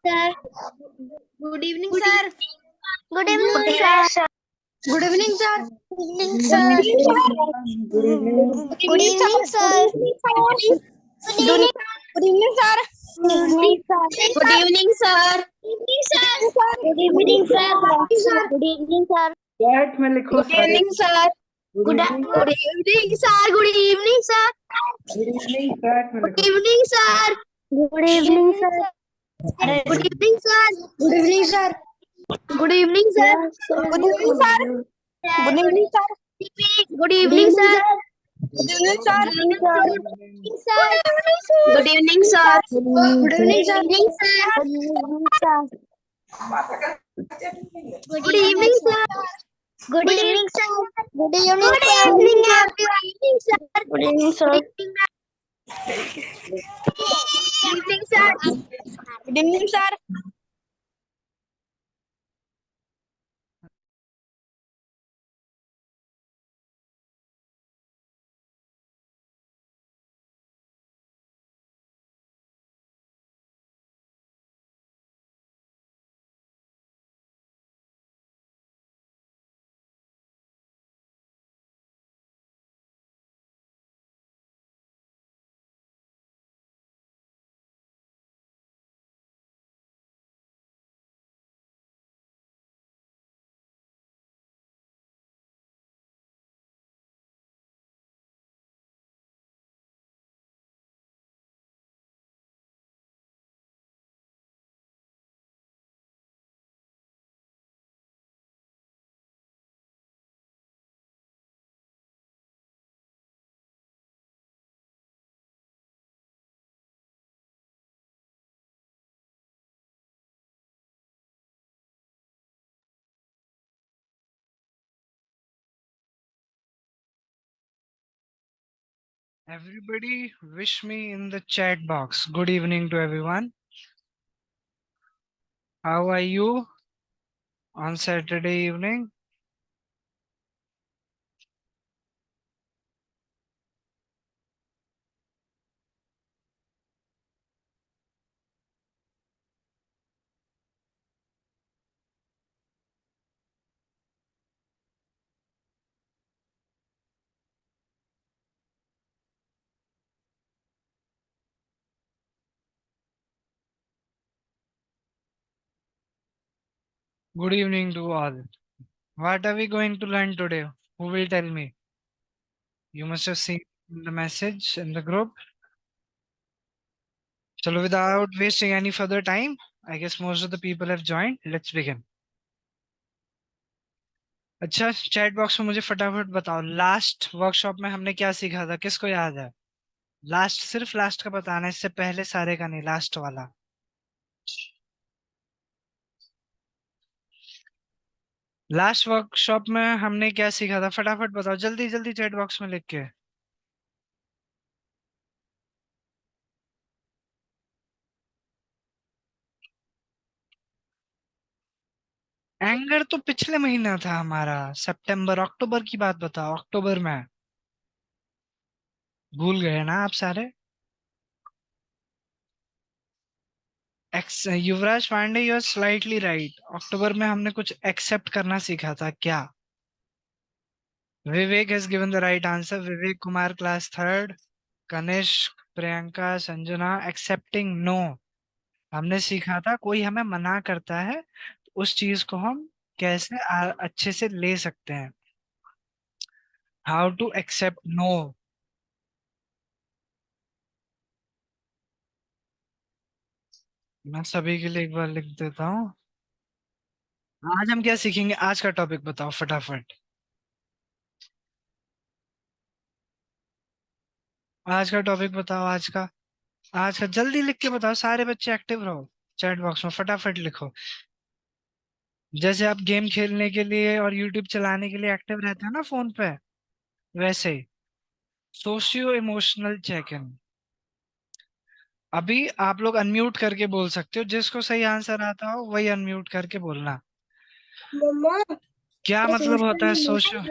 sir. Good evening, sir. Good evening, sir. Good evening, sir. Good evening, sir. Good evening, sir. Good evening, Good evening, sir. Good evening, sir. Good evening, sir. Good evening, sir. Chat में लिखो Good सारे। evening, sir. Good evening Good evening, sir. Good evening, sir. Good evening chat में Good लिखो। evening, sir. Good evening, sir. Good evening, sir. Good evening, sir. Good evening, sir. Good evening, sir. Good evening, sir. Good evening, sir. Good evening, sir. Good evening, sir. Good evening, sir. Good evening, sir. Good evening, sir. Good evening, sir. Good evening, sir. Good evening, sir. Good evening, sir. Good evening, sir. Everybody wish me in the chat box. Good evening to everyone. How are you on Saturday evening? Good evening to all. What are we going to learn today? Who will tell me? You must have seen the message in the group. So without wasting any further time, I guess most of the people have joined. Let's begin. अच्छा chat box में मुझे फटाफट बताओ last workshop में हमने क्या सीखा था किसको याद है लास्ट सिर्फ लास्ट का बताना है इससे पहले सारे का नहीं लास्ट वाला लास्ट वर्कशॉप में हमने क्या सीखा था फटाफट बताओ जल्दी जल्दी चैट बॉक्स में लिख के एंगर तो पिछले महीना था हमारा सितंबर अक्टूबर की बात बताओ अक्टूबर में भूल गए ना आप सारे Yuvraj Pandey you are slightly right October में हमने कुछ एक्सेप्ट करना सीखा था क्या Vivek has given the right answer Vivek Kumar class third Kanishk Priyanka Sanjana accepting no हमने सीखा था कोई हमें मना करता है तो उस चीज को हम कैसे अच्छे से ले सकते हैं हाउ टू एक्सेप्ट नो मैं सभी के लिए एक बार लिख देता हूँ आज हम क्या सीखेंगे आज का टॉपिक बताओ फटाफट आज का टॉपिक बताओ आज का जल्दी लिख के बताओ सारे बच्चे एक्टिव रहो चैट बॉक्स में फटाफट लिखो जैसे आप गेम खेलने के लिए और यूट्यूब चलाने के लिए एक्टिव रहते हो ना फोन पे वैसे ही सोशियो इमोशनल चेक इन अभी आप लोग अनम्यूट करके बोल सकते हो जिसको सही आंसर आता हो वही अनम्यूट करके बोलना क्या मतलब होता है सोशियो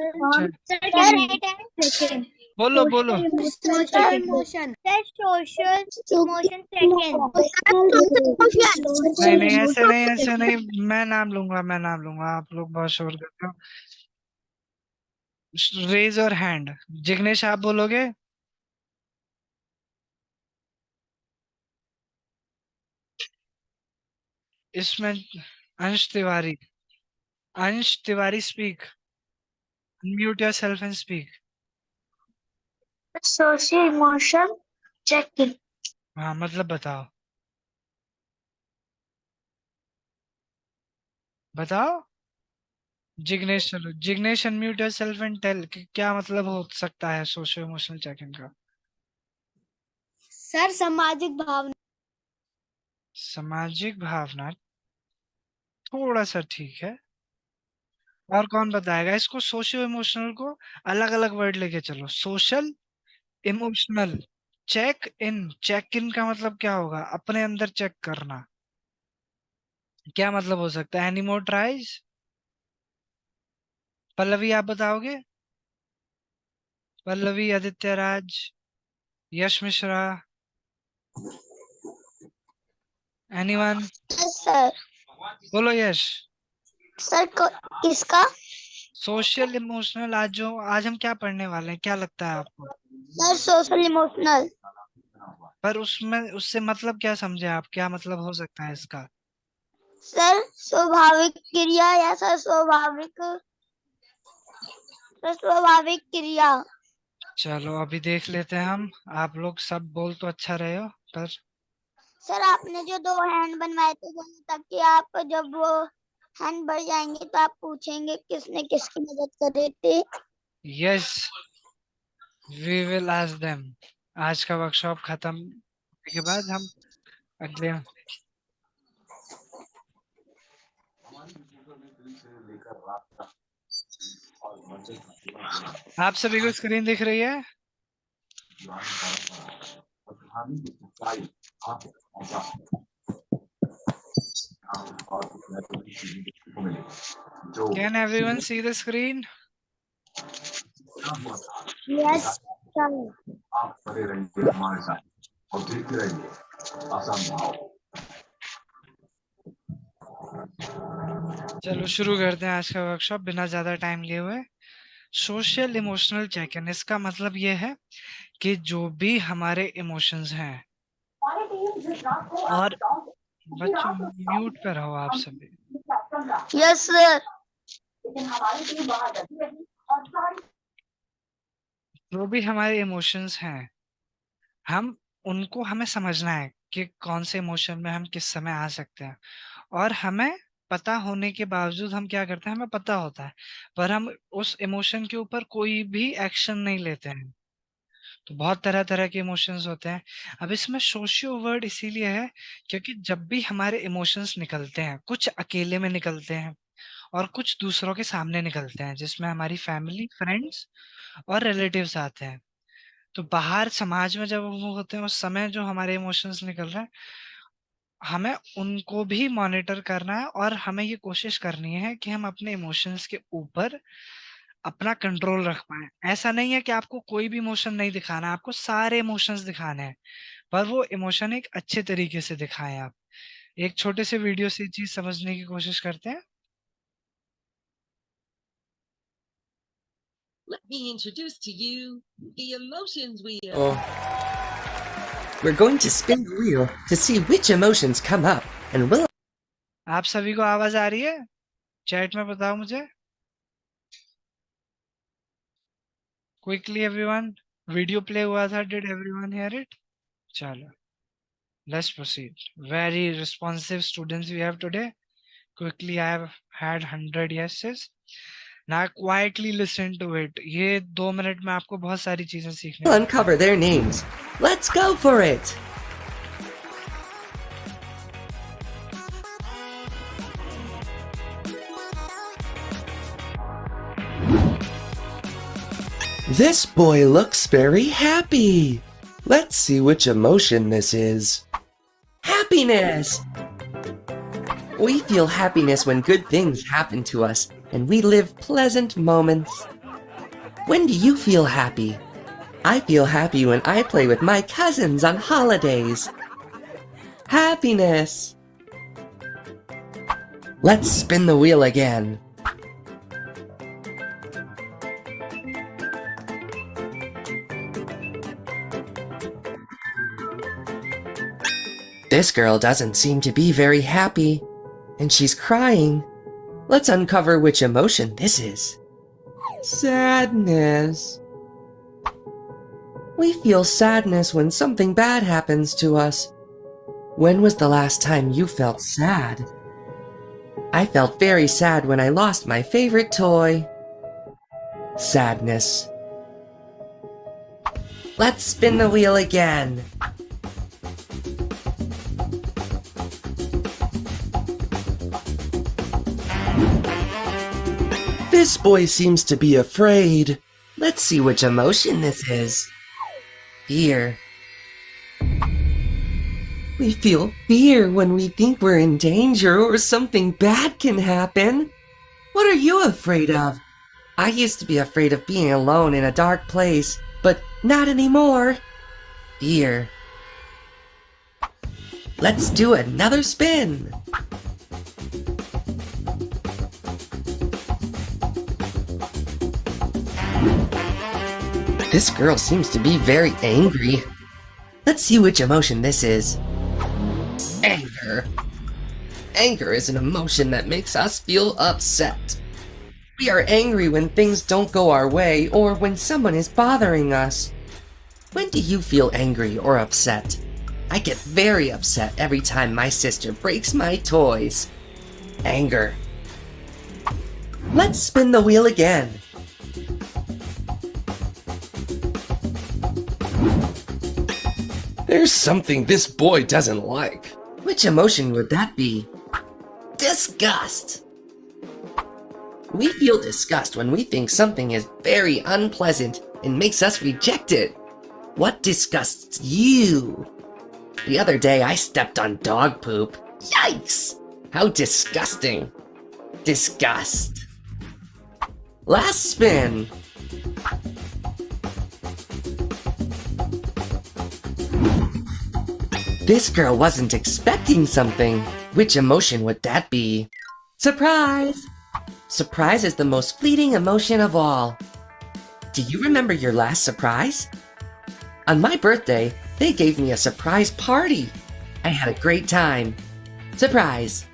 बोलो बोलो। Social emotion. Social emotion second. नहीं नहीं, ऐसे नहीं, ऐसे नहीं, मैं नाम लूंगा, मैं नाम लूंगा, आप लोग बहुत शोर करते हो। Raise your hand. जिग्नेश आप बोलोगे? इसमें अंश Tiwari, Ansh Tiwari speak, mute yourself and speak. Social emotion checking. हाँ मतलब बताओ, बताओ। जिग्नेश, चलो Jignesh unmute yourself and tell कि क्या मतलब हो सकता है सोशियो इमोशनल चेकिंग का। सर सामाजिक भावना। सामाजिक भावना, थोड़ा सा ठीक है। और कौन बताएगा इसको? सोशियो इमोशनल को अलग अलग वर्ड लेके चलो। Social, emotional, check in. Check in का मतलब क्या होगा? अपने अंदर चेक करना। क्या मतलब हो सकता है? Any more tries? पल्लवी आप बताओगे? पल्लवी, आदित्य राज, यश मिश्रा, एनीवन? सर बोलो यश। सर किसका? सोशल इमोशनल, आज हम क्या पढ़ने वाले हैं, क्या लगता है आपको? Sir social emotional. पर उसमें उससे मतलब क्या समझे आप? क्या मतलब हो सकता है इसका? सर स्वाभाविक क्रिया या सर स्वाभाविक क्रिया। चलो अभी देख लेते हैं हम। आप लोग सब बोल तो अच्छा रहे हो, पर सर आपने जो 2 हैंड बनवाए थे ताकि आप जब वो हैंड बढ़ जाएंगे तो आप पूछेंगे किसने किसकी मदद करी थी। Yes, we will ask them. आज का वर्कशॉप खत्म होने के बाद हम अगले, आप सभी को स्क्रीन दिख रही है? Can everyone see the screen? Yes sir. आप बने रहिए हमारे साथ और देखते रहिए असंभव। चलो शुरू करते हैं आज का वर्कशॉप बिना ज्यादा टाइम लिए हुए। सोशल इमोशनल चेक इन, इसका मतलब ये है कि जो भी हमारे इमोशंस हैं, और बच्चों म्यूट पे रहो आप सभी। Yes sir. जो भी हमारे इमोशंस हैं, हम उनको हमें समझना है कि कौन से इमोशन में हम किस समय आ सकते हैं। और हमें पता होने के बावजूद हम क्या करते हैं, हमें पता होता है पर हम उस इमोशन के ऊपर कोई भी एक्शन नहीं लेते हैं। तो बहुत तरह तरह के इमोशंस होते हैं। अब इसमें सोशियो वर्ड इसीलिए है क्योंकि जब भी हमारे इमोशंस निकलते हैं, कुछ अकेले में निकलते हैं और कुछ दूसरों के सामने निकलते हैं, जिसमें हमारी फैमिली, फ्रेंड्स और रिलेटिव्स आते हैं। तो बाहर समाज में जब वो होते हैं उस समय जो हमारे इमोशंस निकल रहे हैं, हमें उनको भी मॉनिटर करना है और हमें ये कोशिश करनी है कि हम अपने इमोशंस के ऊपर अपना कंट्रोल रख पाएं। ऐसा नहीं है कि आपको कोई भी इमोशन नहीं दिखाना है, आपको सारे इमोशंस दिखाने हैं, पर वो इमोशन एक अच्छे तरीके से दिखाएं आप। एक छोटे से वीडियो से ये चीज समझने की कोशिश करते हैं। Let me introduce to you the emotions wheel. Oh. We're going to spin the wheel to see which emotions come up, and we'll आप सभी को आवाज आ रही है? चैट में बताओ मुझे क्विकली एवरीवन। वीडियो प्ले हुआ था, डिड एवरीवन हियर इट? चलो let's proceed. Very responsive students we have today. Quickly I have had 100 yeses. Now quietly listen to it. ये 2 मिनट में आपको बहुत सारी चीजें सीखने को uncover their names. Let's go for it! This boy looks very happy. Let's see which emotion this is. Happiness! We feel happiness when good things happen to us and we live pleasant moments. When do you feel happy? I feel happy when I play with my cousins on holidays. Happiness. Let's spin the wheel again. This girl doesn't seem to be very happy, and she's crying. Let's uncover which emotion this is. Sadness. We feel sadness when something bad happens to us. When was the last time you felt sad? I felt very sad when I lost my favorite toy. Sadness. Let's spin the wheel again. This boy seems to be afraid. Let's see which emotion this is. Fear. We feel fear when we think we're in danger or something bad can happen. What are you afraid of? I used to be afraid of being alone in a dark place, but not anymore. Fear. Let's do another spin. This girl seems to be very angry. Let's see which emotion this is. Anger. Anger is an emotion that makes us feel upset. We are angry when things don't go our way or when someone is bothering us. When do you feel angry or upset? I get very upset every time my sister breaks my toys. Anger. Let's spin the wheel again. There's something this boy doesn't like. Which emotion would that be? Disgust. We feel disgust when we think something is very unpleasant and makes us reject it. What disgusts you? The other day I stepped on dog poop. Yikes! How disgusting. Disgust. Last spin. This girl wasn't expecting something. Which emotion would that be? Surprise! Surprise is the most fleeting emotion of all. Do you remember your last surprise? On my birthday, they gave me a surprise party. I had a great time. Surprise!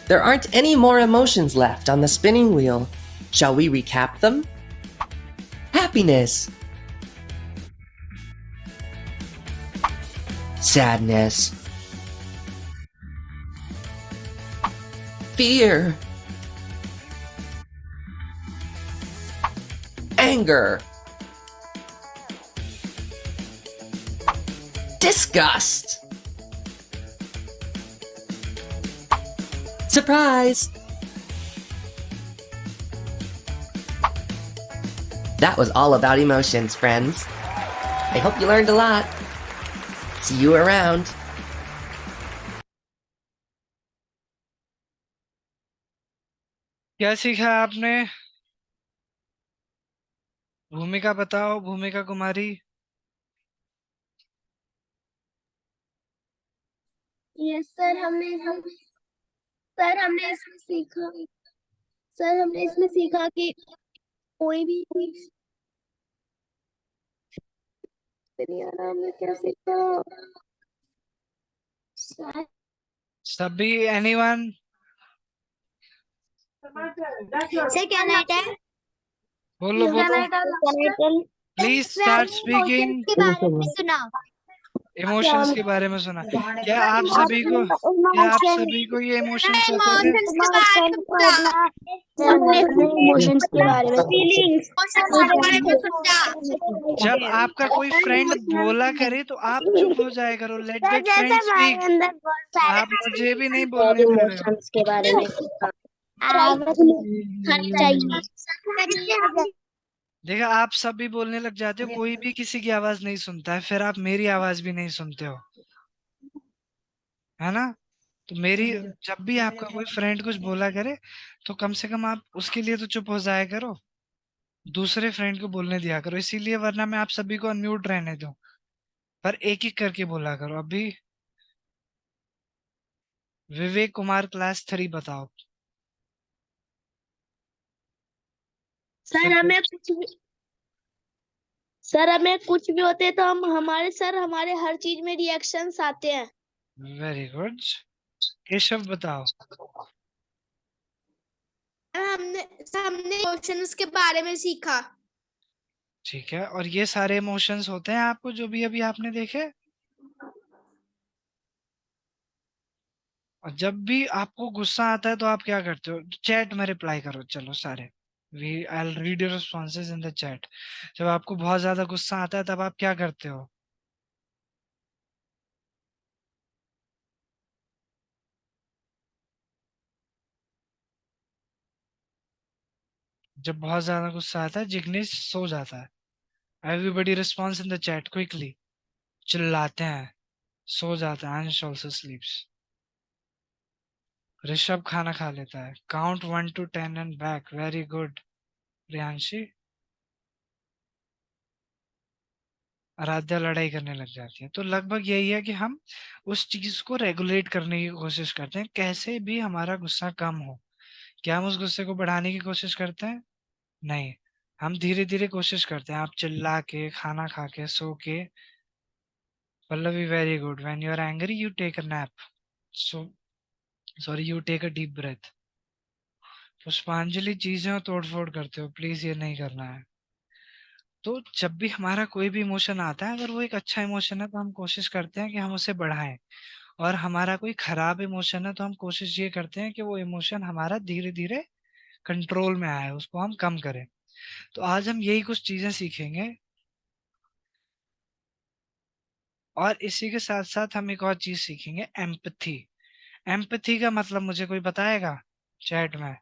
There aren't any more emotions left on the spinning wheel. Shall we recap them? Happiness. Sadness. Fear. Anger. Disgust. Surprise. That was all about emotions, friends. I hope you learned a lot. See you around. क्या सीखा आपने? भूमिका बताओ, भूमिका कुमारी। Yes sir, हमने इसमें सीखा कि कोई भी हमने क्या सीखा सभी एनीवन? सर क्या नाइट है? बोलो बोलो, प्लीज स्टार्ट स्पीकिंग। के बारे में सुना। इमोशंस के बारे में सुना। क्या आप सभी को ये इमोशंस पता है? इमोशंस के बारे में, फीलिंग्स जब आपका कोई फ्रेंड बोला करे तो आप चुप हो जाया करो। Let that friend speak. आप मुझे भी नहीं बोलने दे रहे हो। के बारे में चाहिए। देखा, आप सब भी बोलने लग जाते हो, कोई भी किसी की आवाज नहीं सुनता है, फिर आप मेरी आवाज भी नहीं सुनते हो, है ना? तो मेरी जब भी आपका कोई फ्रेंड कुछ बोला करे तो कम से कम आप उसके लिए तो चुप हो जाया करो। दूसरे फ्रेंड को बोलने दिया करो, इसीलिए वरना मैं आप सभी को अनम्यूट रहने दूं, पर एक एक करके बोला करो। अभी विवेक कुमार क्लास 3 बताओ। सर हमें कुछ भी होते तो हमारे हर चीज में रिएक्शंस आते हैं। Very good. केशव बताओ। हमने इमोशंस के बारे में सीखा। ठीक है, और ये सारे इमोशंस होते हैं आपको जो भी अभी आपने देखे। और जब भी आपको गुस्सा आता है तो आप क्या करते हो? चैट में रिप्लाई करो, चलो सारे। We I will read your responses in the chat. जब आपको बहुत ज्यादा गुस्सा आता है तब आप क्या करते हो? जब बहुत ज्यादा गुस्सा आता है जिग्नेश सो जाता है। Everybody response in the chat quickly. चिल्लाते हैं, सो जाता है। अंश ऑल्सो स्लीप्स। ऋषभ खाना खा लेता है। Count 1 to 10 and back. Very good. Priyanshi. Aaradhya लड़ाई करने लग जाती है। तो लगभग यही है कि हम उस चीज को रेगुलेट करने की कोशिश करते हैं, कैसे भी हमारा गुस्सा कम हो। क्या हम उस गुस्से को बढ़ाने की कोशिश करते हैं? नहीं। हम धीरे धीरे कोशिश करते हैं। आप चिल्ला के, खाना खा के, सो के। Pallavi very good. When you are angry you take a nap. So sorry, you take a deep breath. Pushpanjali चीजें तोड़ फोड़ करते हो, प्लीज ये नहीं करना है। तो जब भी हमारा कोई भी इमोशन आता है, अगर वो एक अच्छा इमोशन है तो हम कोशिश करते हैं कि हम उसे बढ़ाएं। और हमारा कोई खराब इमोशन है तो हम कोशिश ये करते हैं कि वो इमोशन हमारा धीरे धीरे कंट्रोल में आए, उसको हम कम करें। तो आज हम यही कुछ चीजें सीखेंगे। और इसी के साथ साथ हम एक और चीज सीखेंगे, एम्पथी। एम्पथी का मतलब मुझे कोई बताएगा चैट में?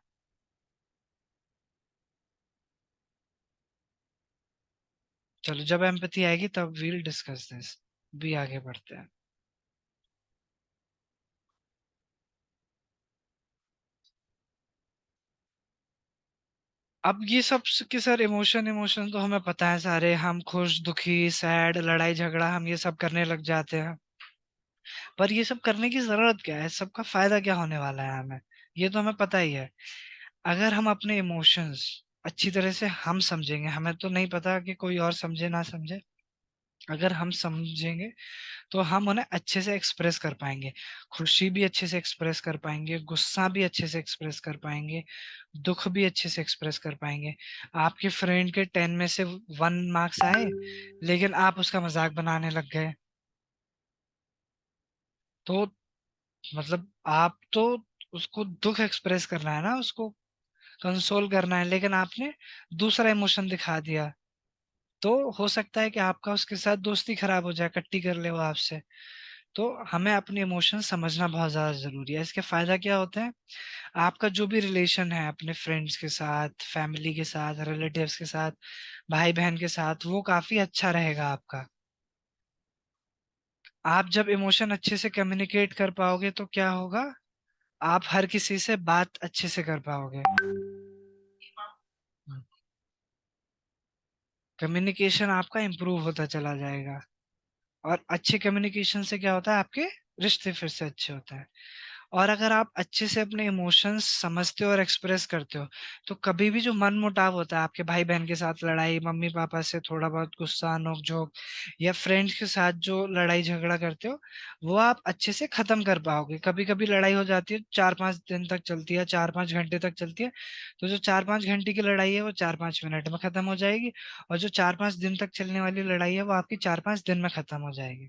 चलो, जब एम्पथी आएगी तब वील डिस्कस दिस। भी आगे बढ़ते हैं। अब ये सब के सर इमोशन इमोशन तो हमें पता है सारे। हम खुश, दुखी, सैड, लड़ाई झगड़ा, हम ये सब करने लग जाते हैं। पर ये सब करने की जरूरत क्या है? सबका फायदा क्या होने वाला है हमें? ये तो हमें पता ही है। अगर हम अपने इमोशंस अच्छी तरह से हम समझेंगे, हमें तो नहीं पता कि कोई और समझे ना समझे। अगर हम समझेंगे तो हम उन्हें अच्छे से एक्सप्रेस कर पाएंगे। खुशी भी अच्छे से एक्सप्रेस कर पाएंगे, गुस्सा भी अच्छे से एक्सप्रेस कर पाएंगे, दुख भी अच्छे से एक्सप्रेस कर पाएंगे। आपके फ्रेंड के 10 में से 1 मार्क्स आए, लेकिन आप उसका मजाक बनाने लग गए, तो मतलब आप तो उसको दुख एक्सप्रेस करना है ना, उसको कंसोल करना है, लेकिन आपने दूसरा इमोशन दिखा दिया। तो हो सकता है कि आपका उसके साथ दोस्ती खराब हो जाए, कट्टी कर ले वो आपसे। तो हमें अपने इमोशन समझना बहुत ज्यादा जरूरी है। इसके फायदा क्या होते हैं? आपका जो भी रिलेशन है अपने फ्रेंड्स के साथ, फैमिली के साथ, रिलेटिव्स के साथ, भाई बहन के साथ, वो काफी अच्छा रहेगा आपका। आप जब इमोशन अच्छे से कम्युनिकेट कर पाओगे तो क्या होगा? आप हर किसी से बात अच्छे से कर पाओगे। कम्युनिकेशन आपका इम्प्रूव होता चला जाएगा। और अच्छे कम्युनिकेशन से क्या होता है? आपके रिश्ते फिर से अच्छे होते हैं। और अगर आप अच्छे से अपने इमोशंस समझते हो और एक्सप्रेस करते हो, तो कभी भी जो मन मुटाव होता है, आपके भाई बहन के साथ लड़ाई, मम्मी पापा से थोड़ा बहुत गुस्सा, नोक झोंक, या फ्रेंड्स के साथ जो लड़ाई झगड़ा करते हो, वो आप अच्छे से खत्म कर पाओगे। कभी कभी लड़ाई हो जाती है, 4-5 दिन तक चलती है, 4-5 घंटे तक चलती है। तो जो 4-5 घंटे की लड़ाई है वो 4-5 मिनट में खत्म हो जाएगी। और जो 4-5 दिन तक चलने वाली लड़ाई है वो आपकी 4-5 दिन में खत्म हो जाएगी।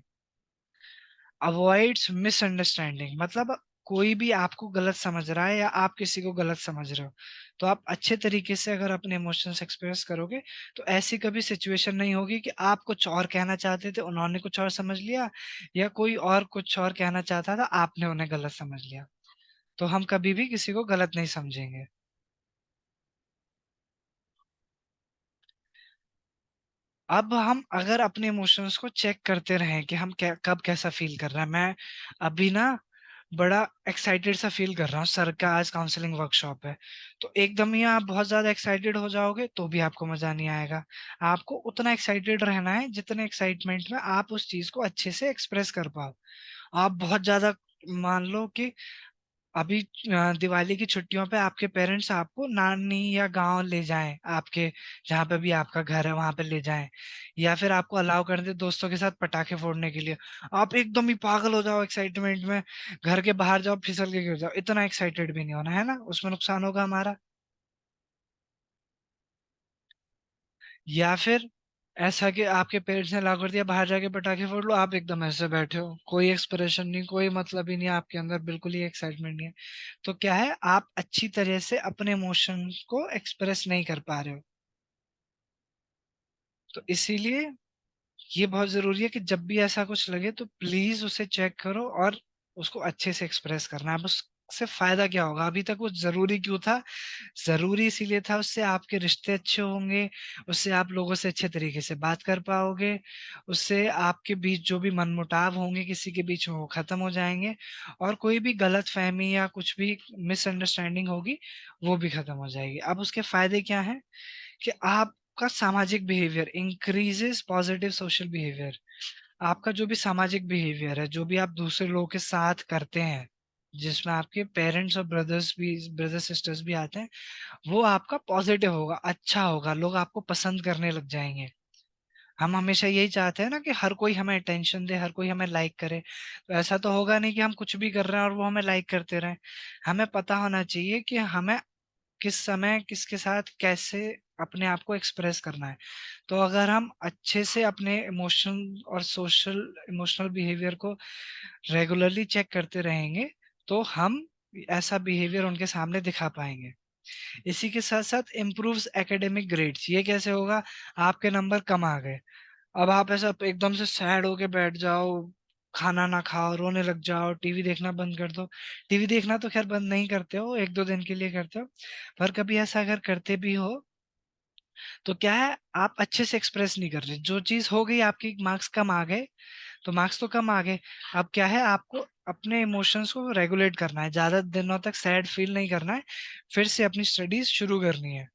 अवॉइड्स मिसअंडरस्टैंडिंग, मतलब कोई भी आपको गलत समझ रहा है या आप किसी को गलत समझ रहे हो, तो आप अच्छे तरीके से अगर अपने इमोशंस एक्सप्रेस करोगे तो ऐसी कभी सिचुएशन नहीं होगी कि आप कुछ और कहना चाहते थे, उन्होंने कुछ और समझ लिया, या कोई और कुछ और कहना चाहता था, आपने उन्हें गलत समझ लिया। तो हम कभी भी किसी को गलत नहीं समझेंगे। अब हम अगर अपने इमोशंस को चेक करते रहें कि हम कब कैसा फील कर रहे हैं। मैं अभी ना बड़ा एक्साइटेड सा फील कर रहा हूँ, सर का आज काउंसलिंग वर्कशॉप है। तो एकदम ही आप बहुत ज्यादा एक्साइटेड हो जाओगे तो भी आपको मजा नहीं आएगा। आपको उतना एक्साइटेड रहना है जितने एक्साइटमेंट में आप उस चीज को अच्छे से एक्सप्रेस कर पाओ। आप बहुत ज्यादा, मान लो कि अभी दिवाली की छुट्टियों पे आपके पेरेंट्स आपको नानी या गांव ले जाएं, आपके जहाँ पे भी आपका घर है वहां पे ले जाएं, या फिर आपको अलाउ कर दे दोस्तों के साथ पटाखे फोड़ने के लिए, आप एकदम ही पागल हो जाओ एक्साइटमेंट में, घर के बाहर जाओ फिसल के गिर जाओ। इतना एक्साइटेड भी नहीं होना है ना, उसमें नुकसान होगा हमारा। या फिर ऐसा कि आपके पेरेंट्स ने अलाउ कर दिया बाहर जाके पटाखे फोड़ लो, आप एकदम ऐसे बैठे हो, कोई एक्सप्रेशन नहीं, कोई मतलब ही नहीं आपके अंदर, बिल्कुल ही एक्साइटमेंट नहीं है। तो क्या है, आप अच्छी तरह से अपने इमोशंस को एक्सप्रेस नहीं कर पा रहे हो। तो इसीलिए ये बहुत जरूरी है कि जब भी ऐसा कुछ लगे तो प्लीज उसे चेक करो और उसको अच्छे से एक्सप्रेस करना है। अब उससे फायदा क्या होगा, अभी तक वो जरूरी क्यों था? जरूरी इसीलिए था, उससे आपके रिश्ते अच्छे होंगे, उससे आप लोगों से अच्छे तरीके से बात कर पाओगे, उससे आपके बीच जो भी मनमुटाव होंगे किसी के बीच में वो खत्म हो जाएंगे, और कोई भी गलत फहमी या कुछ भी मिसअंडरस्टैंडिंग होगी वो भी खत्म हो जाएगी। अब उसके फायदे क्या हैं कि आपका सामाजिक behaviour increases, positive social behaviour, आपका जो भी सामाजिक बिहेवियर है, जो भी आप दूसरे लोगों के साथ करते हैं, जिसमें आपके पेरेंट्स और ब्रदर सिस्टर्स भी आते हैं, वो आपका पॉजिटिव होगा, अच्छा होगा, लोग आपको पसंद करने लग जाएंगे। हम हमेशा यही चाहते हैं ना कि हर कोई हमें अटेंशन दे, हर कोई हमें लाइक करे। तो ऐसा तो होगा नहीं कि हम कुछ भी कर रहे हैं और वो हमें लाइक करते रहें। हमें पता होना चाहिए कि हमें किस समय किसके साथ कैसे अपने आप को एक्सप्रेस करना है। तो अगर हम अच्छे से अपने इमोशन और सोशल इमोशनल बिहेवियर को रेगुलरली चेक करते रहेंगे तो हम ऐसा बिहेवियर उनके सामने दिखा पाएंगे। इसी के साथ साथ इम्प्रूव्स एकेडमिक ग्रेड्स। ये कैसे होगा? आपके नंबर कम आ गए, अब आप ऐसा एकदम से सैड होके बैठ जाओ, खाना ना खाओ, रोने लग जाओ, टीवी देखना बंद कर दो। टीवी देखना तो खैर बंद नहीं करते हो, एक दो दिन के लिए करते हो, पर कभी ऐसा अगर करते भी हो तो क्या है, आप अच्छे से एक्सप्रेस नहीं कर रहे। जो चीज हो गई, आपकी मार्क्स कम आ गए तो मार्क्स तो कम आ गए। अब क्या है, आपको अपने इमोशंस को रेगुलेट करना है, ज्यादा दिनों तक सैड फील नहीं करना है, फिर से अपनी स्टडीज शुरू करनी है।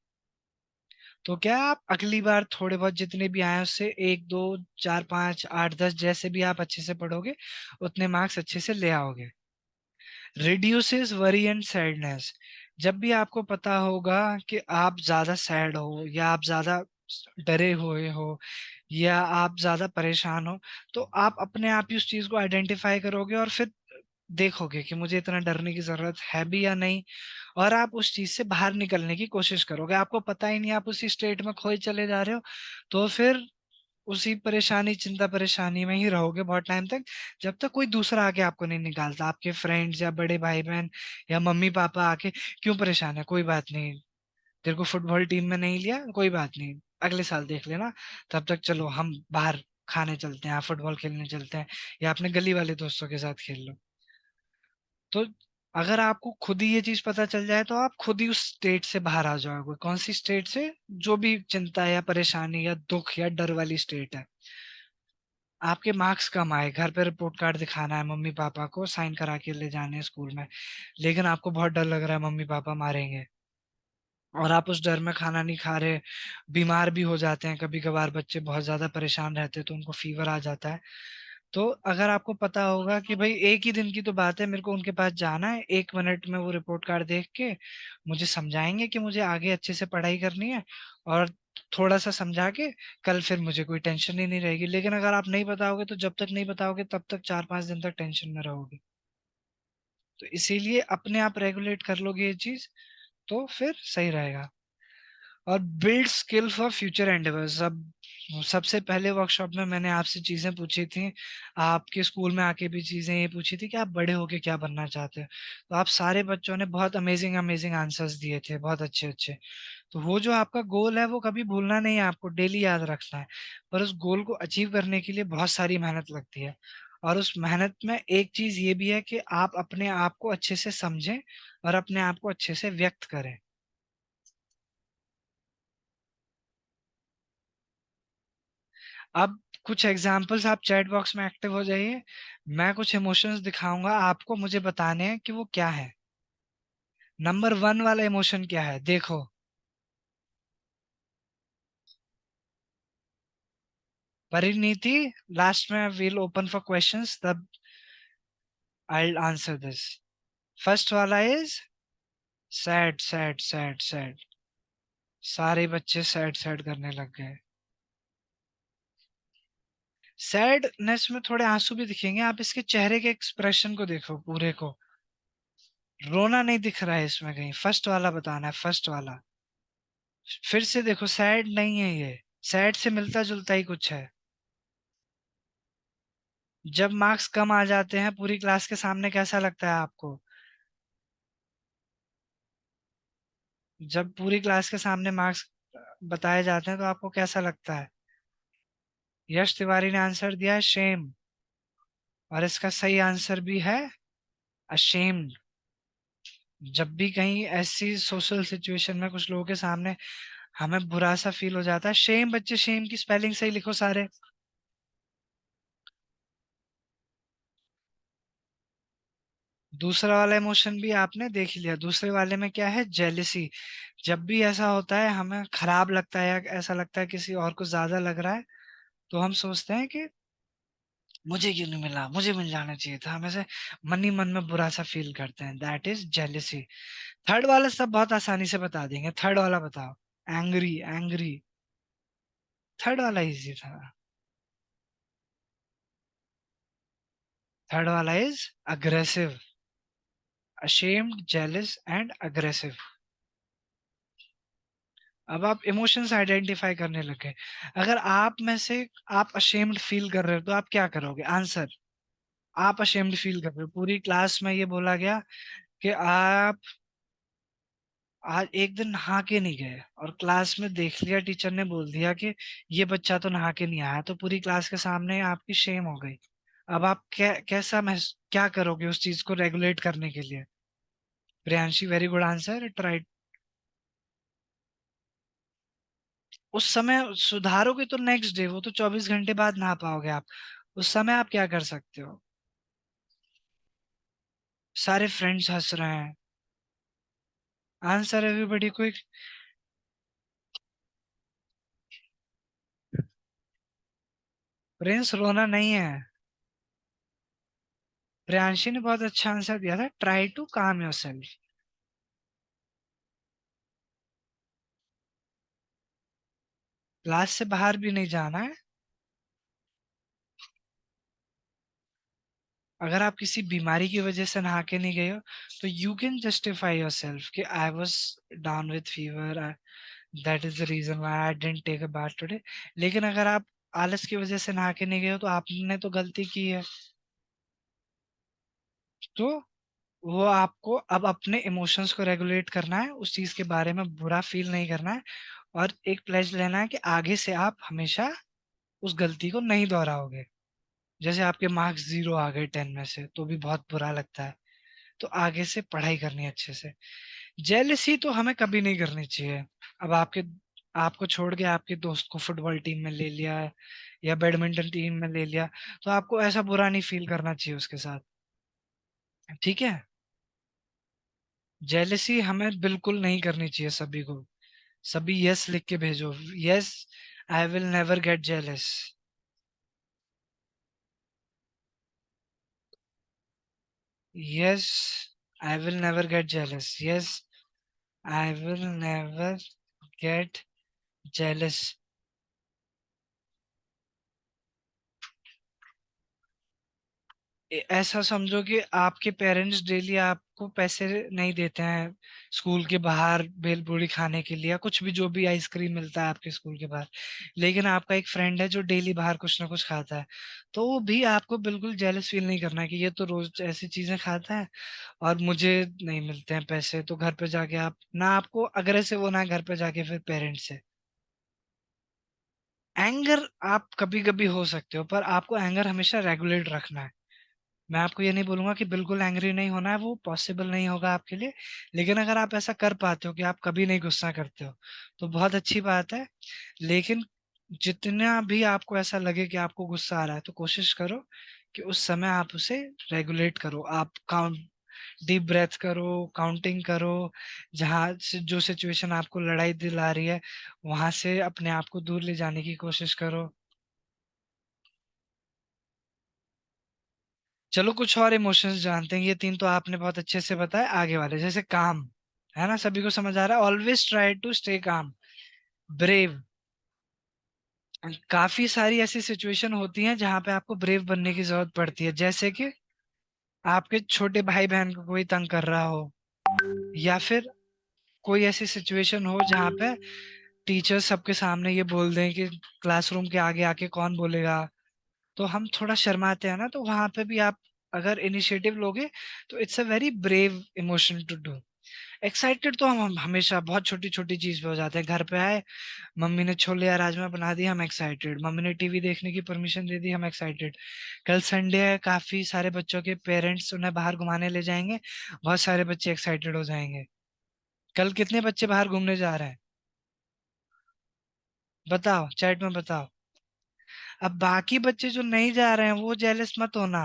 तो क्या आप अगली बार थोड़े बहुत जितने भी आए उससे 1 2 4 5 8 10 जैसे भी आप अच्छे से पढ़ोगे उतने मार्क्स अच्छे से ले आओगे। Reduces worry and sadness. जब भी आपको पता होगा कि आप ज्यादा सैड हो या आप ज्यादा डरे हुए हो या आप ज्यादा परेशान हो, तो आप अपने आप ही उस चीज को आइडेंटिफाई करोगे और फिर देखोगे कि मुझे इतना डरने की जरूरत है भी या नहीं, और आप उस चीज से बाहर निकलने की कोशिश करोगे। आपको पता ही नहीं, आप उसी स्टेट में खोए चले जा रहे हो, तो फिर उसी परेशानी चिंता परेशानी में ही रहोगे बहुत टाइम तक, जब तक कोई दूसरा आके आपको नहीं निकालता, आपके फ्रेंड्स या बड़े भाई बहन या मम्मी पापा आके, क्यों परेशान है, कोई बात नहीं, तेरे को फुटबॉल टीम में नहीं लिया, कोई बात नहीं, अगले साल देख लेना, तब तक चलो हम बाहर खाने चलते हैं, फुटबॉल खेलने चलते हैं, या अपने गली वाले दोस्तों के साथ खेल लो। तो अगर आपको खुद ही ये चीज पता चल जाए तो आप खुद ही उस स्टेट से बाहर आ जाओगे। कौन सी स्टेट से? जो भी चिंता या परेशानी या दुख या डर वाली स्टेट है। आपके मार्क्स कम आए, घर पे रिपोर्ट कार्ड दिखाना है, मम्मी पापा को साइन करा के ले जाने हैं स्कूल में, लेकिन आपको बहुत डर लग रहा है मम्मी पापा मारेंगे, और आप उस डर में खाना नहीं खा रहे, बीमार भी हो जाते हैं कभी कभार बच्चे, बहुत ज्यादा परेशान रहते हैं तो उनको फीवर आ जाता है। तो अगर आपको पता होगा कि भाई एक ही दिन की तो बात है, मेरे को उनके पास जाना है, 1 मिनट में वो रिपोर्ट कार्ड देख के मुझे समझाएंगे कि मुझे आगे अच्छे से पढ़ाई करनी है, और थोड़ा सा समझा के कल फिर मुझे कोई टेंशन ही नहीं रहेगी। लेकिन अगर आप नहीं बताओगे तो जब तक नहीं बताओगे तब तक 4 5 दिन तक टेंशन में रहोगे। तो इसीलिए अपने आप रेगुलेट कर लोगे ये चीज तो फिर सही रहेगा। और build skill for future endeavours. अब सबसे पहले वर्कशॉप में मैंने आपसे चीजें पूछी थी, आपके स्कूल में आके भी चीजें ये पूछी थी कि आप बड़े होके क्या बनना चाहते हो। तो आप सारे बच्चों ने बहुत अमेजिंग अमेजिंग आंसर्स दिए थे, बहुत अच्छे अच्छे। तो वो जो आपका गोल है वो कभी भूलना नहीं है, आपको डेली याद रखना है। पर उस गोल को अचीव करने के लिए बहुत सारी मेहनत लगती है, और उस मेहनत में एक चीज ये भी है कि आप अपने आप को अच्छे से समझें और अपने आप को अच्छे से व्यक्त करें। अब कुछ एग्जांपल्स आप चैट बॉक्स में एक्टिव हो जाइए। मैं कुछ इमोशंस दिखाऊंगा आपको, मुझे बताने हैं कि वो क्या है। नंबर 1 वाला इमोशन क्या है, देखो। परिणीति, लास्ट में वील ओपन फॉर क्वेश्चंस, तब आई आंसर दिस। फर्स्ट वाला is sad sad sad sad. सारे बच्चे सैड सैड करने लग गए। सैडनेस में थोड़े आंसू भी दिखेंगे, आप इसके चेहरे के एक्सप्रेशन को देखो पूरे को। रोना नहीं दिख रहा है इसमें कहीं। फर्स्ट वाला बताना है, फर्स्ट वाला। फिर से देखो, सैड नहीं है ये, सैड से मिलता जुलता ही कुछ है। जब मार्क्स कम आ जाते हैं पूरी क्लास के सामने कैसा लगता है आपको? जब पूरी क्लास के सामने मार्क्स बताए जाते हैं तो आपको कैसा लगता है? यश तिवारी ने आंसर दिया है शेम, और इसका सही आंसर भी है अशेम्ड। जब भी कहीं ऐसी सोशल सिचुएशन में कुछ लोगों के सामने हमें बुरा सा फील हो जाता है, शेम। बच्चे शेम की स्पेलिंग सही लिखो सारे। दूसरा वाला इमोशन भी आपने देख लिया। दूसरे वाले में क्या है, जेलिसी। जब भी ऐसा होता है, हमें खराब लगता है या ऐसा लगता है किसी और को ज्यादा लग रहा है, तो हम सोचते हैं कि मुझे क्यों नहीं मिला, मुझे मिल जाना चाहिए था। हम ऐसे मन ही मन में बुरा सा फील करते हैं, दैट इज जेलिसी। थर्ड वाला सब बहुत आसानी से बता देंगे। थर्ड वाला बताओ। Angry, angry. थर्ड वाला इजी था। थर्ड वाला is aggressive. ashamed, jealous and aggressive। अब आप इमोशंस आइडेंटिफाई करने लगे। अगर आप में से आप अशेम्ड फील कर रहे हो तो आप क्या करोगे? आंसर, आप अशेम्ड फील कर रहे हो, पूरी क्लास में ये बोला गया कि आप आज एक दिन नहा के नहीं गए, और क्लास में देख लिया, टीचर ने बोल दिया कि ये बच्चा तो नहा के नहीं आया, तो पूरी क्लास के सामने आपकी शेम हो गई। अब आप क्या करोगे उस चीज को रेगुलेट करने के लिए? Priyanshi, very good answer, try. उस समय सुधारोगे तो नेक्स्ट डे, वो तो 24 घंटे बाद नहा पाओगे आप। उस समय आप क्या कर सकते हो? सारे फ्रेंड्स हंस रहे हैं। Answer everybody quick. प्रिंस, रोना नहीं है। प्रियांशी ने बहुत अच्छा आंसर दिया था, ट्राई टू काम योरसेल्फ। क्लास से बाहर भी नहीं जाना है। अगर आप किसी बीमारी की वजह से नहा के नहीं गए हो, तो यू कैन जस्टिफाई योरसेल्फ कि I was down with fever, that is the reason why I didn't take a bath today. लेकिन अगर आप आलस की वजह से नहा के नहीं गए हो, तो आपने तो गलती की है। तो वो आपको अब अपने इमोशंस को रेगुलेट करना है, उस चीज के बारे में बुरा फील नहीं करना है, और एक प्लेज लेना है कि आगे से आप हमेशा उस गलती को नहीं दोहराओगे। जैसे आपके मार्क्स 0 आ गए 10 में से, तो भी बहुत बुरा लगता है, तो आगे से पढ़ाई करनी है अच्छे से। जेलसी तो हमें कभी नहीं करनी चाहिए। अब आपको छोड़ के आपके दोस्त को फुटबॉल टीम में ले लिया या बैडमिंटन टीम में ले लिया, तो आपको ऐसा बुरा नहीं फील करना चाहिए उसके साथ, ठीक है? जेलसी हमें बिल्कुल नहीं करनी चाहिए सभी को। सभी यस लिख के भेजो, yes I will never get jealous. Yes I will never get jealous. Yes I will never get jealous. ऐसा समझो कि आपके पेरेंट्स डेली आपको पैसे नहीं देते हैं स्कूल के बाहर भेलपूरी खाने के लिए, या कुछ भी, जो भी आइसक्रीम मिलता है आपके स्कूल के बाहर, लेकिन आपका एक फ्रेंड है जो डेली बाहर कुछ ना कुछ खाता है, तो वो भी आपको बिल्कुल जेलस फील नहीं करना है कि ये तो रोज ऐसी चीजें खाता है और मुझे नहीं मिलते हैं पैसे। तो घर पे जाके आप ना, आपको अग्रेसिव होना है घर पे जाके फिर पेरेंट्स से। एंगर आप कभी कभी हो सकते हो, पर आपको एंगर हमेशा रेगुलेट रखना है। मैं आपको ये नहीं बोलूंगा कि बिल्कुल एंग्री नहीं होना है, वो पॉसिबल नहीं होगा आपके लिए। लेकिन अगर आप ऐसा कर पाते हो कि आप कभी नहीं गुस्सा करते हो, तो बहुत अच्छी बात है। लेकिन जितना भी आपको ऐसा लगे कि आपको गुस्सा आ रहा है तो कोशिश करो कि उस समय आप उसे रेगुलेट करो। आप काउंट डीप ब्रेथ करो, काउंटिंग करो, जहाँ से जो सिचुएशन आपको लड़ाई दिला रही है वहां से अपने आप को दूर ले जाने की कोशिश करो। चलो कुछ और इमोशंस जानते हैं। ये 3 तो आपने बहुत अच्छे से बताया। आगे वाले जैसे काम, है ना, सभी को समझ आ रहा है। Always try to stay calm, brave. काफी सारी ऐसी सिचुएशन होती हैं जहां पे आपको ब्रेव बनने की जरूरत पड़ती है, जैसे कि आपके छोटे भाई बहन को कोई तंग कर रहा हो, या फिर कोई ऐसी सिचुएशन हो जहां पे टीचर सबके सामने ये बोल दें कि क्लासरूम के आगे आके कौन बोलेगा, तो हम थोड़ा शर्माते हैं ना, तो वहां पे भी आप अगर इनिशिएटिव लोगे तो it's a very brave emotion to do. Excited तो हम हमेशा बहुत छोटी छोटी चीज पे हो जाते हैं। घर पे आए, मम्मी ने छोले या राजमा बना दिया, हम एक्साइटेड। मम्मी ने टीवी देखने की परमिशन दे दी, हम एक्साइटेड। कल संडे है, काफी सारे बच्चों के पेरेंट्स उन्हें बाहर घुमाने ले जाएंगे, बहुत सारे बच्चे एक्साइटेड हो जाएंगे। कल कितने बच्चे बाहर घूमने जा रहे हैं बताओ, चैट में बताओ। अब बाकी बच्चे जो नहीं जा रहे हैं वो जेलस मत होना।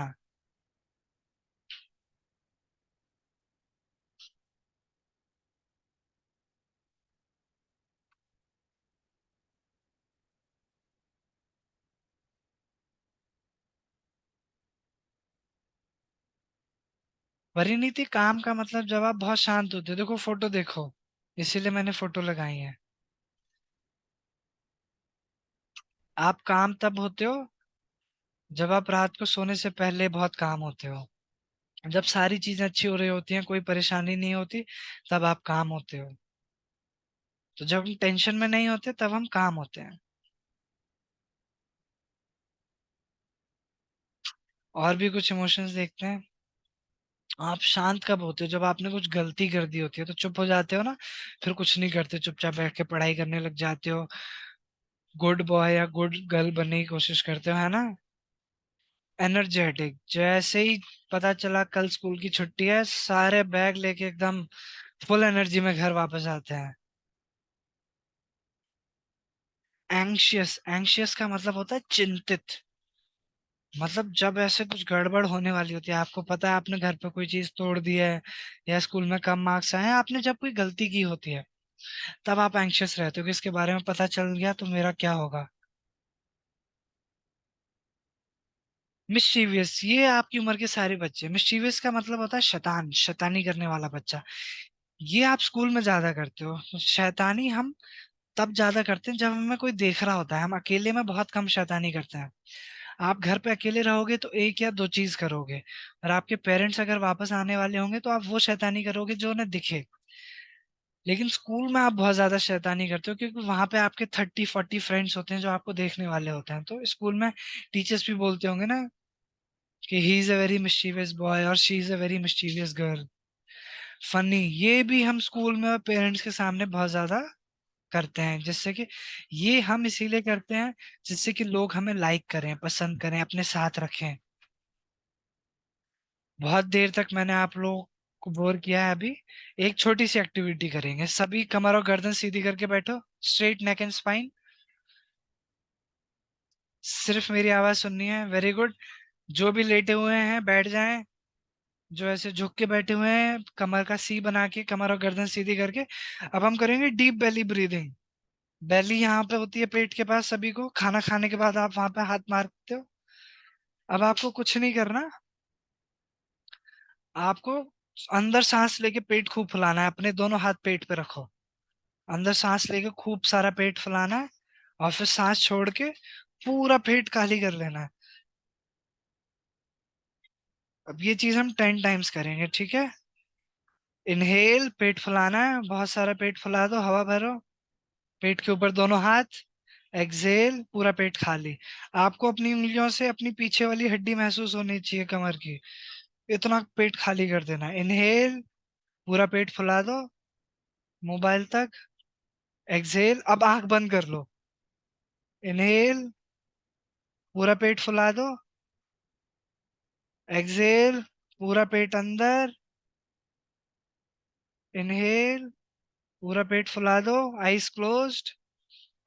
परिणीति, काम का मतलब जब आप बहुत शांत होते हो। देखो फोटो देखो, इसीलिए मैंने फोटो लगाई है। आप काम तब होते हो जब आप रात को सोने से पहले बहुत काम होते हो। जब सारी चीजें अच्छी हो रही होती हैं, कोई परेशानी नहीं होती, तब आप काम होते हो। तो जब हम टेंशन में नहीं होते तब हम काम होते हैं। और भी कुछ इमोशंस देखते हैं। आप शांत कब होते हो? जब आपने कुछ गलती कर दी होती है तो चुप हो जाते हो ना, फिर कुछ नहीं करते, चुपचाप बैठ के पढ़ाई करने लग जाते हो, गुड बॉय या गुड गर्ल बनने की कोशिश करते हो, है ना। एनर्जेटिक, जैसे ही पता चला कल स्कूल की छुट्टी है, सारे बैग लेके एकदम फुल एनर्जी में घर वापस आते हैं। एंग्शियस, एंग्शियस का मतलब होता है चिंतित। मतलब जब ऐसे कुछ गड़बड़ होने वाली होती है, आपको पता है आपने घर पे कोई चीज तोड़ दी है, या स्कूल में कम मार्क्स आए हैं, आपने जब कोई गलती की होती है, तब आप एंग्शियस रहते हो कि इसके बारे में पता चल गया तो मेरा क्या होगा। मिस्चीवियस, ये आपकी उम्र के सारे बच्चे। मिस्चीवियस का मतलब होता है शैतान, शैतानी करने वाला बच्चा। ये आप स्कूल में ज्यादा करते हो। शैतानी हम तब ज्यादा करते हैं जब हमें कोई देख रहा होता है। हम अकेले में बहुत कम शैतानी करते हैं। आप घर पे अकेले रहोगे तो एक या दो चीज करोगे, और आपके पेरेंट्स अगर वापस आने वाले होंगे तो आप वो शैतानी करोगे जो उन्हें दिखे। लेकिन स्कूल में आप बहुत ज्यादा शैतानी करते हो, क्योंकि वहां पे आपके 30-40 फ्रेंड्स होते हैं जो आपको देखने वाले होते हैं। तो स्कूल में टीचर्स भी बोलते होंगे ना कि he is a very mischievous boy और she is a very mischievous girl. Funny, ये भी हम स्कूल में और पेरेंट्स के सामने बहुत ज्यादा करते हैं, जिससे कि ये हम इसीलिए करते हैं जिससे कि लोग हमें लाइक करें, पसंद करें, अपने साथ रखें। बहुत देर तक मैंने आप लोगों को बोर किया है। अभी एक छोटी सी एक्टिविटी करेंगे। सभी कमर और गर्दन सीधी करके बैठो, स्ट्रेट नेक एंड स्पाइन। सिर्फ मेरी आवाज सुननी है। Very good. जो भी लेटे हुए हैं बैठ जाएं, जो ऐसे झुक के बैठे हुए हैं कमर का सी बना के, कमर और गर्दन सीधी करके। अब हम करेंगे डीप बेली ब्रीदिंग। बेली यहाँ पे होती है पेट के पास। सभी को खाना खाने के बाद आप वहां पे हाथ मारते हो। अब आपको कुछ नहीं करना, आपको अंदर सांस लेके पेट खूब फुलाना है। अपने दोनों हाथ पेट पे रखो, अंदर सांस लेके खूब सारा पेट फुलाना है, और फिर सांस छोड़ के पूरा पेट खाली कर लेना है। अब ये चीज हम 10 टाइम्स करेंगे, ठीक है। इनहेल, पेट फुलाना है, बहुत सारा पेट फुला दो, हवा भरो, पेट के ऊपर दोनों हाथ। एक्सहेल, पूरा पेट खाली। आपको अपनी उंगलियों से अपनी पीछे वाली हड्डी महसूस होनी चाहिए कमर की, इतना पेट खाली कर देना। इनहेल, पूरा पेट फुला दो मोबाइल तक। एक्सहेल, अब आंख बंद कर लो। इनहेल, पूरा पेट फुला दो। एक्सहेल, पूरा पेट अंदर। इनहेल, पूरा पेट फुला दो। Eyes closed.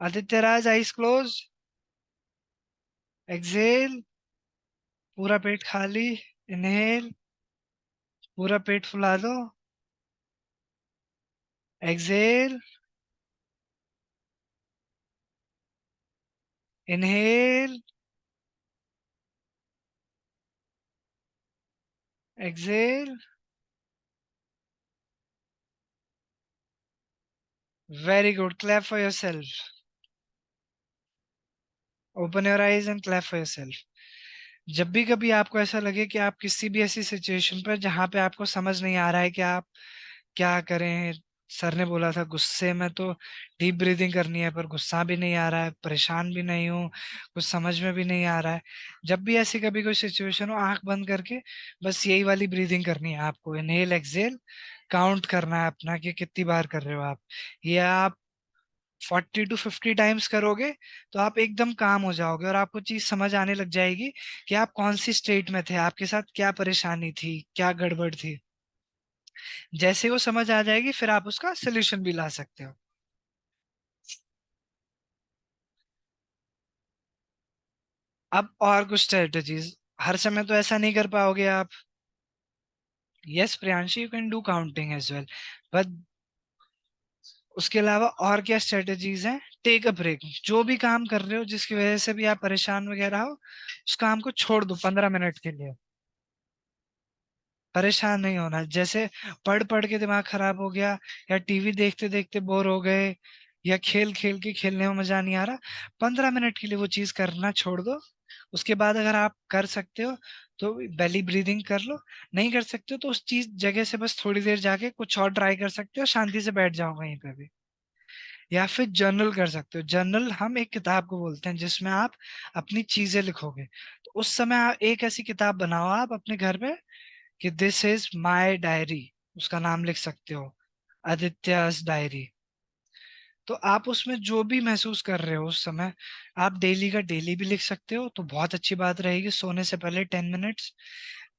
Aditya Raj, eyes closed. Exhale, पूरा पेट खाली, इनहेल, पूरा पेट फुला दो, exhale, inhale, exhale, very good, clap for yourself, open your eyes and clap for yourself. जब भी कभी आपको ऐसा लगे कि आप किसी भी ऐसी सिचुएशन पर जहाँ पे आपको समझ नहीं आ रहा है कि आप क्या करें, सर ने बोला था गुस्से में तो डीप ब्रीदिंग करनी है, पर गुस्सा भी नहीं आ रहा है, परेशान भी नहीं हूँ, कुछ समझ में भी नहीं आ रहा है। जब भी ऐसी कभी कोई सिचुएशन हो, आंख बंद करके बस यही वाली ब्रीदिंग करनी है आपको, इनहेल एक्सेल काउंट करना है अपना कि कितनी बार कर रहे हो आप। ये आप 40 to 50 टाइम्स करोगे तो आप एकदम काम हो जाओगे और आपको चीज समझ आने लग जाएगी कि आप कौन सी स्टेट में थे, आपके साथ क्या परेशानी थी, क्या गड़बड़ थी। जैसे वो समझ आ जाएगी फिर आप उसका सोल्यूशन भी ला सकते हो। अब और कुछ स्ट्रेटजीज, हर समय तो ऐसा नहीं कर पाओगे आप। Yes Priyanshi, you can do counting as well, but उसके अलावा और क्या स्ट्रेटजीज हैं? टेक अ ब्रेक, जो भी काम कर रहे हो जिसकी वजह से भी आप परेशान वगैरह हो, उस काम को छोड़ दो 15 मिनट के लिए। परेशान नहीं होना, जैसे पढ़ पढ़ के दिमाग खराब हो गया, या टीवी देखते देखते बोर हो गए, या खेल खेल के खेलने में मजा नहीं आ रहा, 15 मिनट के लिए वो चीज करना छोड़ दो। उसके बाद अगर आप कर सकते हो तो बेली ब्रीदिंग कर लो, नहीं कर सकते हो तो उस चीज जगह से बस थोड़ी देर जाके कुछ और ट्राई कर सकते हो, शांति से बैठ जाओ वहीं पे भी। या फिर जर्नल कर सकते हो। जर्नल हम एक किताब को बोलते हैं जिसमें आप अपनी चीजें लिखोगे। तो उस समय एक ऐसी किताब बनाओ आप अपने घर में कि दिस इज माय डायरी, उसका नाम लिख सकते हो आदित्या's डायरी। तो आप उसमें जो भी महसूस कर रहे हो उस समय, आप डेली का डेली भी लिख सकते हो, तो बहुत अच्छी बात रहेगी सोने से पहले 10 मिनट्स।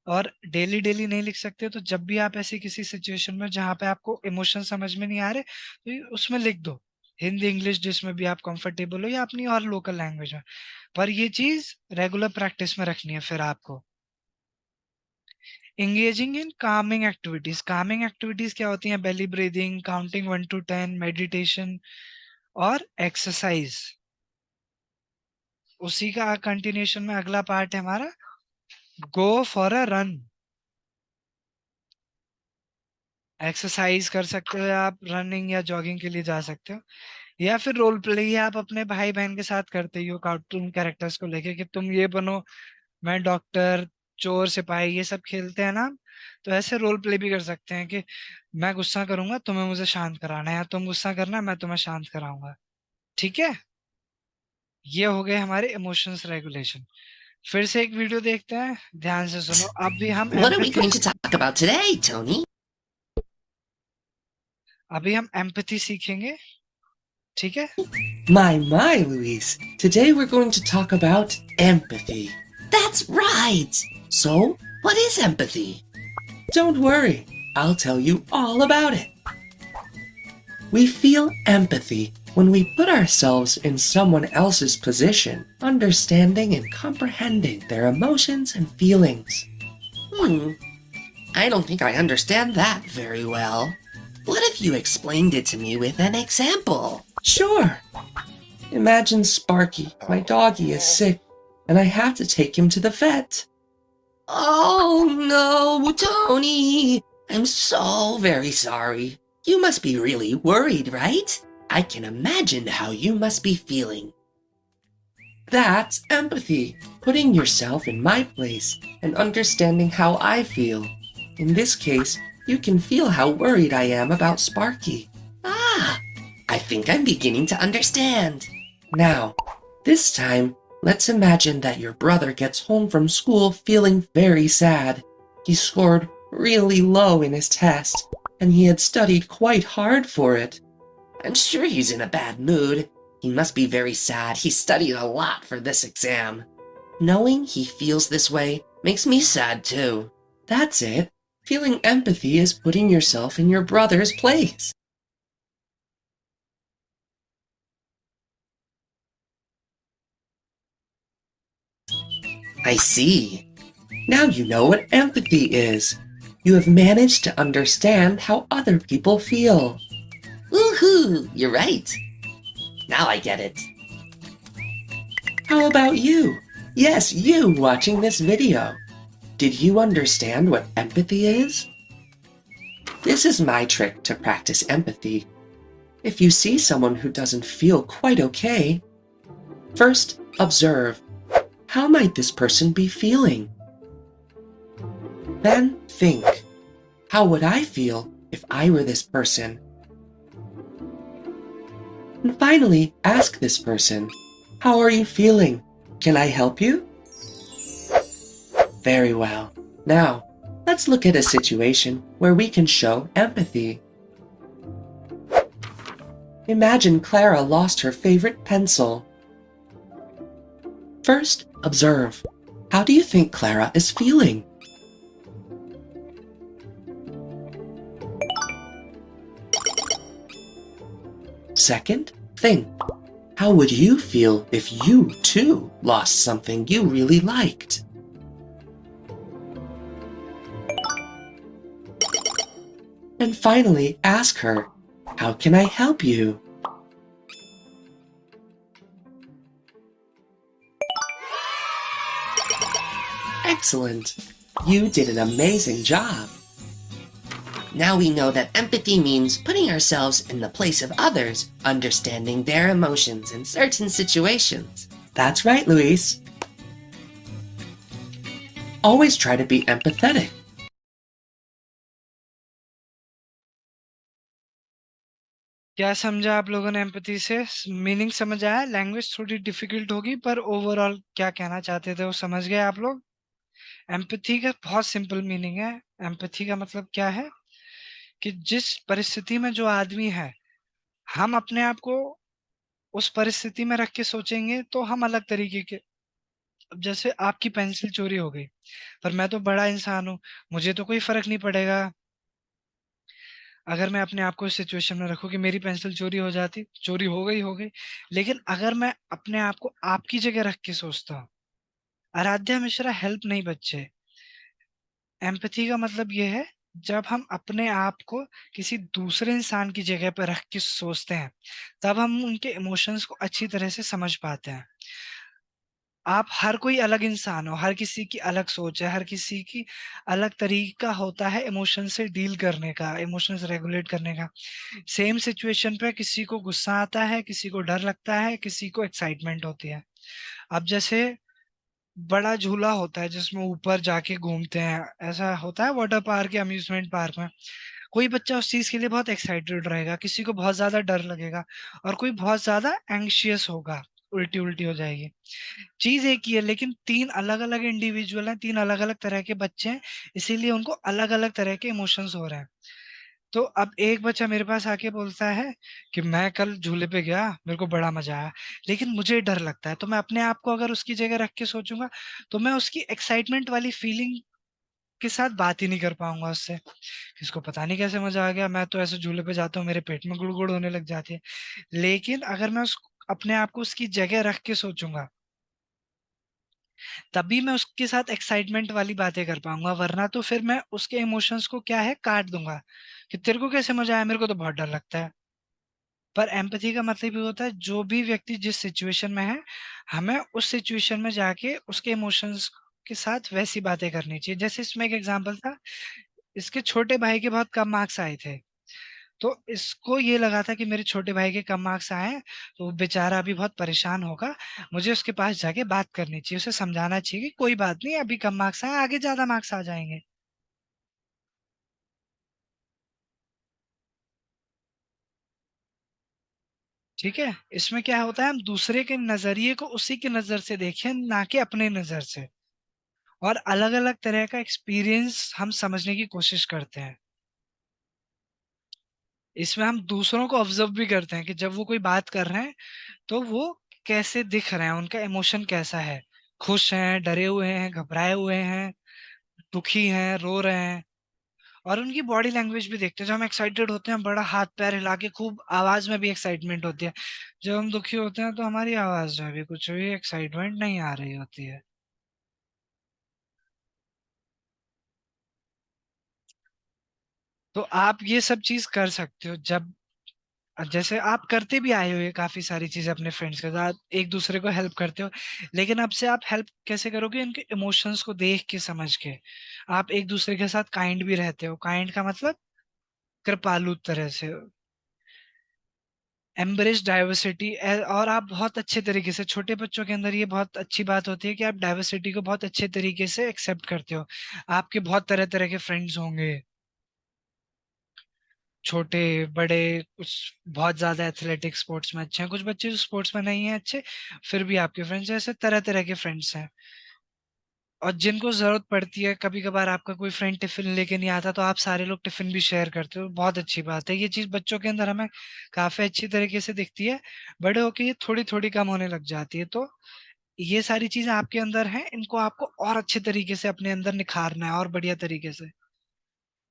और डेली डेली नहीं लिख सकते तो जब भी आप ऐसी किसी सिचुएशन में जहाँ पे आपको इमोशन समझ में नहीं आ रहे तो उसमें लिख दो, हिंदी इंग्लिश जिसमें भी आप कंफर्टेबल हो, या अपनी और लोकल लैंग्वेज में। पर ये चीज रेगुलर प्रैक्टिस में रखनी है फिर आपको। Engaging in Kameng activities, Kameng activities क्या होती हैं? Belly breathing, counting 1 to 10, meditation और एक्सरसाइज। उसी का कंटिन्यूशन में अगला पार्ट है हमारा go for a run. Exercise कर सकते हो आप, रनिंग या जॉगिंग के लिए जा सकते हो, या फिर रोल प्ले ही आप अपने भाई बहन के साथ करते ही हो कार्टून कैरेक्टर्स को लेके कि तुम ये बनो, मैं डॉक्टर, चोर, सिपाही, ये सब खेलते हैं ना। तो ऐसे रोल प्ले भी कर सकते हैं कि मैं गुस्सा करूंगा, तुम्हें मुझे शांत कराना है, या तुम गुस्सा करना, मैं तुम्हें शांत कराऊंगा। ठीक है, ये हो गए हमारे इमोशंस रेगुलेशन। फिर से एक वीडियो देखते हैं, ध्यान से सुनो। अब भी हम What are we empathy, going to talk about today, Tony? अभी हम एम्पैथी सीखेंगे। ठीक है, My, Louise. Today we're going to talk about empathy. That's right! So, what is empathy? Don't worry, I'll tell you all about it. We feel empathy when we put ourselves in someone else's position, understanding and comprehending their emotions and feelings. I don't think I understand that very well. What if you explained it to me with an example? Sure. Imagine Sparky, my doggy, is sick, and I have to take him to the vet. Oh no, Tony! I'm so very sorry. You must be really worried, right? I can imagine how you must be feeling. That's empathy, putting yourself in my place and understanding how I feel. In this case, you can feel how worried I am about Sparky. Ah, I think I'm beginning to understand. Now, this time, let's imagine that your brother gets home from school feeling very sad. He scored really low in his test, and he had studied quite hard for it. I'm sure he's in a bad mood. He must be very sad. He studied a lot for this exam. Knowing he feels this way makes me sad too. That's it. Feeling empathy is putting yourself in your brother's place. I see. Now you know what empathy is. You have managed to understand how other people feel. Woohoo! You're right. Now I get it. How about you? Yes, you watching this video. Did you understand what empathy is? This is my trick to practice empathy. If you see someone who doesn't feel quite okay, first observe. How might this person be feeling? Then think, how would I feel if I were this person? And finally, ask this person, how are you feeling? Can I help you? Very well. Now, let's look at a situation where we can show empathy. Imagine Clara lost her favorite pencil. First, observe. How do you think Clara is feeling? Second, think. How would you feel if you, too, lost something you really liked? And finally, ask her, how can I help you? Excellent! You did an amazing job! Now we know that empathy means putting ourselves in the place of others, understanding their emotions in certain situations. That's right, Luis. Always try to be empathetic. क्या समझा आप लोगों ने empathy से? Meaning समझ आया? Language थोड़ी difficult होगी पर ओवरऑल क्या कहना चाहते थे वो समझ गए आप लोग? एम्पैथी का बहुत सिंपल मीनिंग है। एम्पैथी का मतलब क्या है कि जिस परिस्थिति में जो आदमी है, हम अपने आप को उस परिस्थिति में रख के सोचेंगे तो हम अलग तरीके के। अब जैसे आपकी पेंसिल चोरी हो गई, पर मैं तो बड़ा इंसान हूँ, मुझे तो कोई फर्क नहीं पड़ेगा। अगर मैं अपने आप को इस सिचुएशन में रखूँ कि मेरी पेंसिल चोरी हो जाती, चोरी हो गई। लेकिन अगर मैं अपने आप को आपकी जगह रख के सोचता हूँ, आराध्या मिश्रा हेल्प नहीं बच्चे। एम्पैथी का मतलब ये है जब हम अपने आप को किसी दूसरे इंसान की जगह पर रख के सोचते हैं, तब हम उनके इमोशंस को अच्छी तरह से समझ पाते हैं। आप हर कोई अलग इंसान हो, हर किसी की अलग सोच है, हर किसी की अलग तरीका होता है इमोशन से डील करने का, इमोशंस रेगुलेट करने का। सेम सिचुएशन पे किसी को गुस्सा आता है, किसी को डर लगता है, किसी को एक्साइटमेंट होती है। अब जैसे बड़ा झूला होता है जिसमें ऊपर जाके घूमते हैं, ऐसा होता है वाटर पार्क या अम्यूज़मेंट पार्क में। कोई बच्चा उस चीज़ के लिए बहुत एक्साइटेड रहेगा, किसी को बहुत ज़्यादा डर लगेगा और कोई बहुत ज़्यादा एंग्ज़ियस होगा, उल्टी-उल्टी हो जाएगी। चीज़ एक ही है लेकिन 3 अलग-अलग इंडिविजुअल हैं, 3 अलग-अलग तरह के बच्चे हैं, इसीलिए उनको अलग-अलग तरह के इमोशंस हो रहे हैं। तो अब एक बच्चा मेरे पास आके बोलता है कि मैं कल झूले पे गया, मेरे को बड़ा मज़ा आया, लेकिन मुझे डर लगता है। तो मैं अपने आप को अगर उसकी जगह रख के सोचूँगा, तो मैं उसकी एक्साइटमेंट वाली फीलिंग के साथ बात ही नहीं कर पाऊँगा उससे। इसको पता नहीं कैसे मज़ा आ गया, मैं तो ऐसे झूले पे जाता हूँ, मेरे पेट में गुड़गुड़ होने लग जाती है। लेकिन अगर मैं अपने आप को उसकी जगह रख के सोचूँगा, तभी मैं उसके साथ एक्साइटमेंट वाली बातें कर पाऊँगा, वरना तो फिर मैं उसके इमोशंस को क्या है काट दूँगा, कि तेरे को कैसे मज़ा आया? मेरे को तो बहुत डर लगता है। पर एम्पैथी का मतलब ये होता है जो भी व्यक्ति जिस सिचुएशन में है, हमें उस सिचुएशन में जाके उसके इमोशंस के साथ वैसी बातें करनी चाहिए। जैसे इसमें एक एग्ज़ाम्पल था, इसके छोटे भाई के बहुत कम मार्क्स आए थे। तो इसको ये लगा था कि मेरे छोटे भाई के कम मार्क्स आए हैं, तो वो बेचारा अभी बहुत परेशान होगा। मुझे उसके पास जाके बात करनी चाहिए, उसे समझाना चाहिए कि कोई बात नहीं, अभी कम मार्क्स आए, आगे ज़्यादा मार्क्स आ जाएँगे। ठीक है? इसमें क्या होता है हम दूसरे के नज़रिए को उसी के नज़र से देखें, ना कि अपने नज़र से। और अलग-अलग तरह का एक्सपीरियंस हम समझने की कोशिश करते हैं। इसमें हम दूसरों को ऑब्ज़र्व भी करते हैं कि जब वो कोई बात कर रहे हैं, तो वो कैसे दिख रहे हैं, उनका इमोशन कैसा है। खुश हैं, डरे हुए हैं, घबराए हुए हैं, दुखी हैं, रो रहे हैं और उनकी बॉडी लैंग्वेज भी देखते हैं। जब हम एक्साइटेड होते हैं, बड़ा हाथ-पैर हिला के खूब आवाज़ में भी एक्साइटमेंट होती है। जब हम दुखी होते हैं, तो हमारी आवाज़ में भी कुछ भी एक्साइटमेंट नहीं आ रही होती है। तो आप ये सब चीज कर सकते हो जब जैसे आप करते भी आए हो ये काफी सारी चीजें अपने फ्रेंड्स के साथ, एक दूसरे को हेल्प करते हो, लेकिन अब से आप हेल्प कैसे करोगे? इनके इमोशंस को देख के समझ के। आप एक दूसरे के साथ काइंड भी रहते हो, काइंड का मतलब कृपालु तरह से, एम्ब्रेस डाइवर्सिटी। और आप बहुत अच्छे तरीके से, छोटे बच्चों के अंदर ये बहुत अच्छी बात होती है कि आप डाइवर्सिटी को बहुत अच्छे तरीके से एक्सेप्ट करते हो। आपके बहुत तरह तरह के फ्रेंड्स होंगे, छोटे बड़े, कुछ बहुत ज्यादा एथलेटिक स्पोर्ट्स में अच्छे हैं, कुछ बच्चे जो स्पोर्ट्स में नहीं है अच्छे, फिर भी आपके फ्रेंड्स, ऐसे तरह तरह के फ्रेंड्स हैं। और जिनको जरूरत पड़ती है, कभी कभार आपका कोई फ्रेंड टिफिन लेके नहीं आता तो आप सारे लोग टिफिन भी शेयर करते हो, बहुत अच्छी बात है। ये चीज बच्चों के अंदर हमें काफी अच्छी तरीके से दिखती है, बड़े होके ये थोड़ी थोड़ी कम होने लग जाती है। तो ये सारी चीजें आपके अंदर हैं, इनको आपको और अच्छे तरीके से अपने अंदर निखारना है, और बढ़िया तरीके से।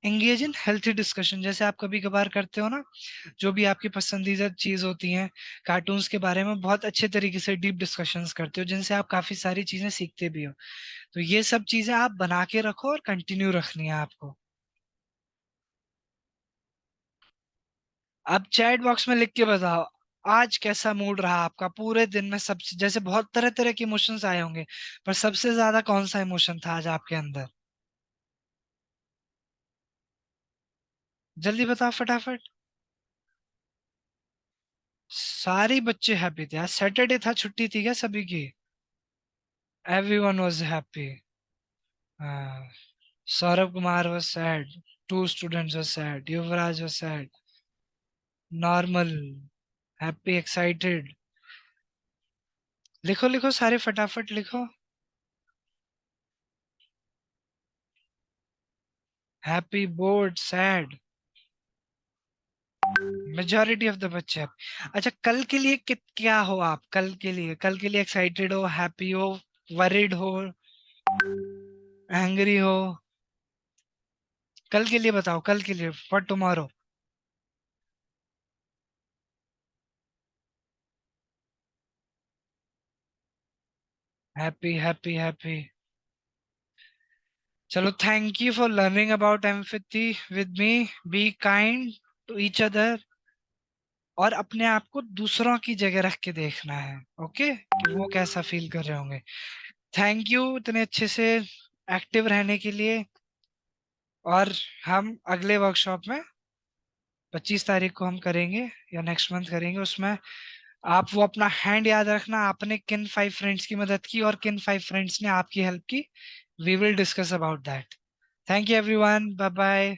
एंगेज इन हेल्थी डिस्कशन, जैसे आप कभी कभार करते हो ना, जो भी आपकी पसंदीदा चीज होती हैं, कार्टून्स के बारे में बहुत अच्छे तरीके से डीप डिस्कशंस करते हो, जिनसे आप काफी सारी चीजें सीखते भी हो। तो ये सब चीजें आप बना के रखो और कंटिन्यू रखनी है आपको। अब चैट बॉक्स में लिख के बताओ, आज कैसा मूड रहा आपका पूरे दिन में? सबसे, जैसे बहुत तरह तरह के इमोशंस आए होंगे, पर सबसे ज्यादा कौन सा इमोशन था आज आपके अंदर? जल्दी बताओ फटाफट। सारे बच्चे हैप्पी थे, आज सैटरडे था, छुट्टी थी क्या सभी की? Everyone was happy. Saurabh Kumar was sad. Two students were sad. Yuvraj was sad. Normal, happy, excited. लिखो लिखो सारे फटाफट लिखो। Happy, board, sad, majority of the बच्चे happy। अच्छा, कल के लिए क्या हो आप? कल के लिए एक्साइटेड हो, हैप्पी हो, वरिड हो, एंग्री हो? कल के लिए बताओ, कल के लिए, for tomorrow. Happy happy happy. चलो, thank you for learning about empathy with me. Be kind to each other, और अपने आप को दूसरों की जगह रख के देखना है, ओके, कि वो कैसा फील कर रहे होंगे। थैंक यू इतने अच्छे से एक्टिव रहने के लिए। और हम अगले वर्कशॉप में 25 तारीख को हम करेंगे, या नेक्स्ट मंथ करेंगे, उसमें आप वो अपना हैंड याद रखना, आपने किन 5 फ्रेंड्स की मदद की और किन 5 फ्रेंड्स ने आपकी हेल्प की। We will discuss about that. Thank you everyone, bye bye.